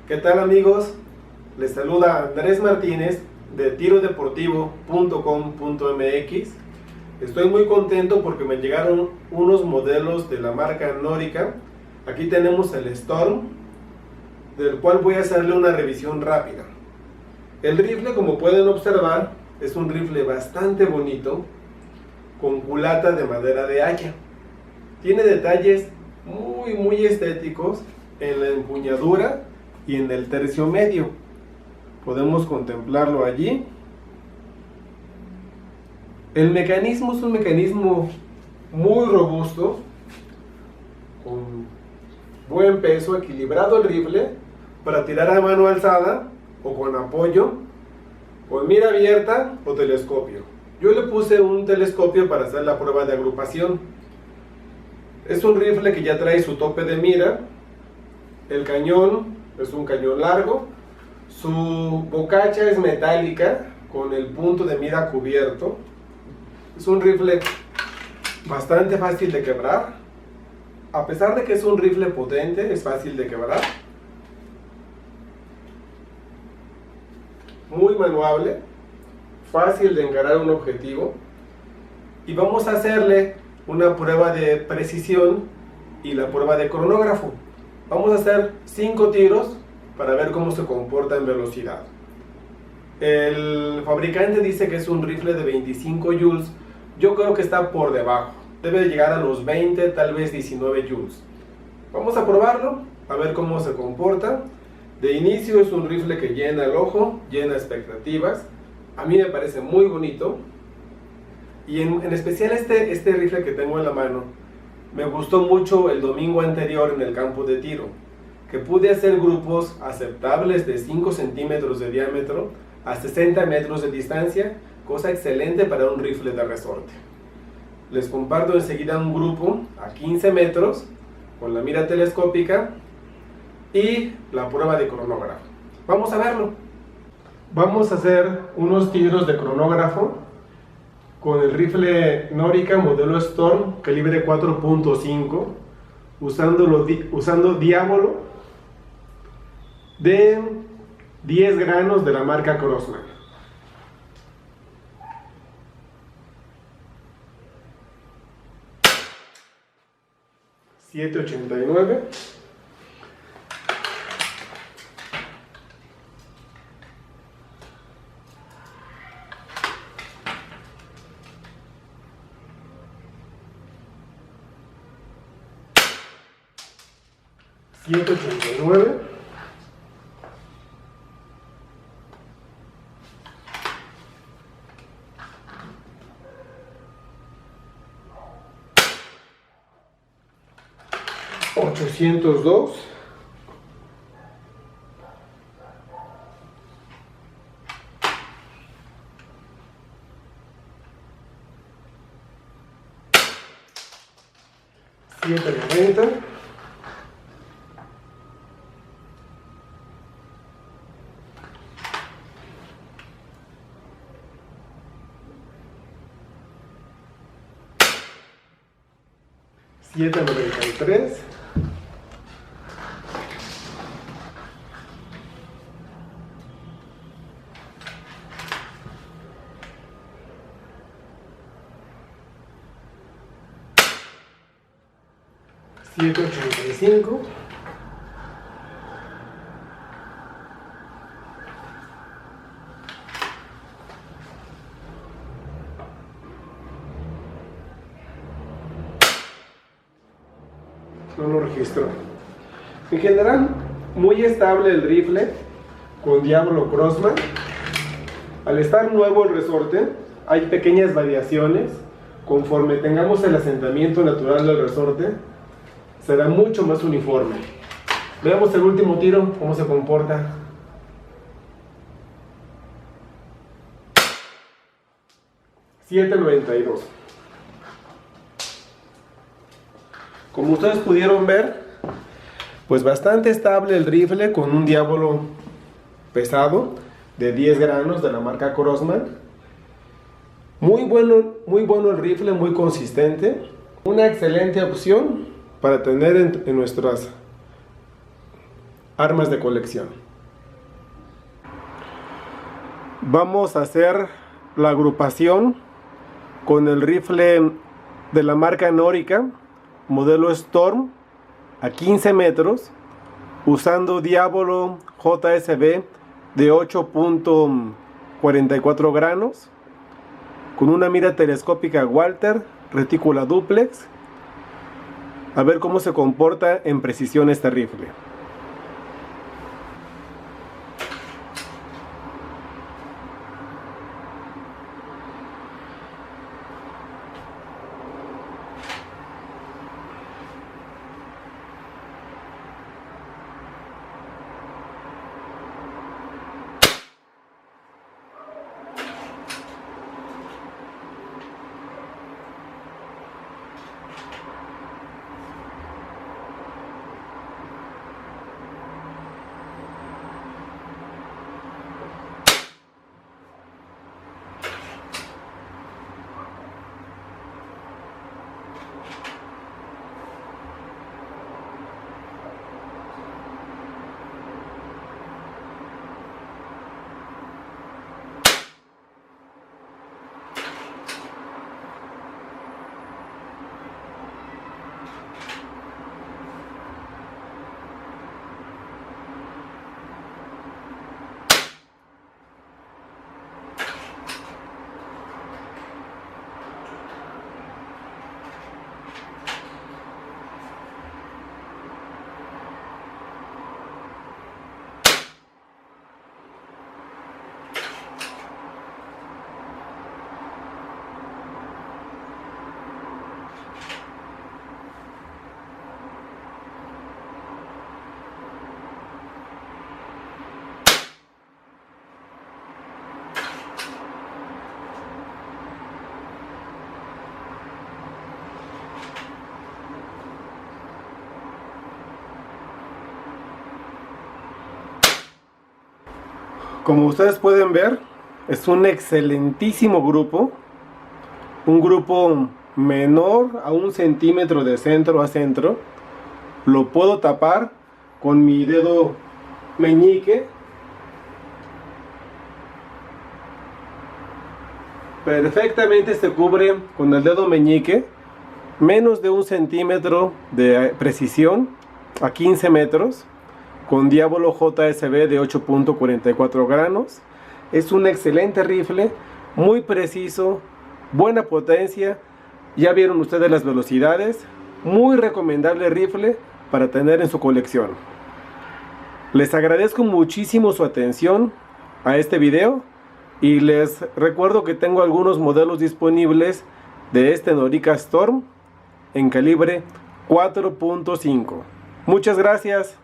¿Qué tal, amigos? Les saluda Andrés Martínez de tirodeportivo.com.mx. Estoy muy contento porque me llegaron unos modelos de la marca Norica. Aquí tenemos el Storm, del cual voy a hacerle una revisión rápida. El rifle, como pueden observar, es un rifle bastante bonito con culata de madera de haya. Tiene detalles muy estéticos en la empuñadura y en el tercio medio. Podemos contemplarlo allí. El mecanismo es un mecanismo muy robusto, con buen peso, equilibrado el rifle para tirar a mano alzada o con apoyo, con mira abierta o telescopio. Yo le puse un telescopio para hacer la prueba de agrupación. Es un rifle que ya trae su tope de mira. El cañón es un cañón largo. Su bocacha es metálica con el punto de mira cubierto. Es un rifle bastante fácil de quebrar. A pesar de que es un rifle potente, es fácil de quebrar. Muy maniobrable, fácil de encarar un objetivo. Y vamos a hacerle una prueba de precisión y la prueba de cronógrafo. Vamos a hacer 5 tiros para ver cómo se comporta en velocidad. El fabricante dice que es un rifle de 25 joules. Yo creo que está por debajo. Debe llegar a los 20, tal vez 19 joules. Vamos a probarlo, a ver cómo se comporta. De inicio es un rifle que llena el ojo, llena expectativas. A mí me parece muy bonito. Y en especial este rifle que tengo en la mano, me gustó mucho el domingo anterior en el campo de tiro, que pude hacer grupos aceptables de 5 centímetros de diámetro a 60 metros de distancia, cosa excelente para un rifle de resorte. Les comparto enseguida un grupo a 15 metros con la mira telescópica y la prueba de cronógrafo. Vamos a verlo. Vamos a hacer unos tiros de cronógrafo con el rifle Norica modelo Storm calibre 4.5, usando diábolo de 10 granos de la marca Crosman. .789. .189. .802. .790. .793. .785. No lo registró. En general, muy estable el rifle con diábolo Crosman. Al estar nuevo el resorte, hay pequeñas variaciones. Conforme tengamos el asentamiento natural del resorte, será mucho más uniforme. Veamos el último tiro, cómo se comporta. .792. Como ustedes pudieron ver, pues bastante estable el rifle con un diábolo pesado de 10 granos de la marca Crosman. Muy bueno el rifle, muy consistente. Una excelente opción para tener en nuestras armas de colección. Vamos a hacer la agrupación con el rifle de la marca Norica, modelo Storm, a 15 metros, usando Diabolo JSB de 8.44 granos, con una mira telescópica Walter, retícula duplex. A ver cómo se comporta en precisión este rifle. Como ustedes pueden ver, es un excelentísimo grupo. Un grupo menor a 1 centímetro de centro a centro. Lo puedo tapar con mi dedo meñique. Perfectamente se cubre con el dedo meñique. Menos de 1 centímetro de precisión a 15 metros. Con Diabolo JSB de 8.44 granos. Es un excelente rifle, muy preciso, buena potencia. Ya vieron ustedes las velocidades. Muy recomendable rifle para tener en su colección. Les agradezco muchísimo su atención a este video y les recuerdo que tengo algunos modelos disponibles de este Norica Storm en calibre 4.5. Muchas gracias.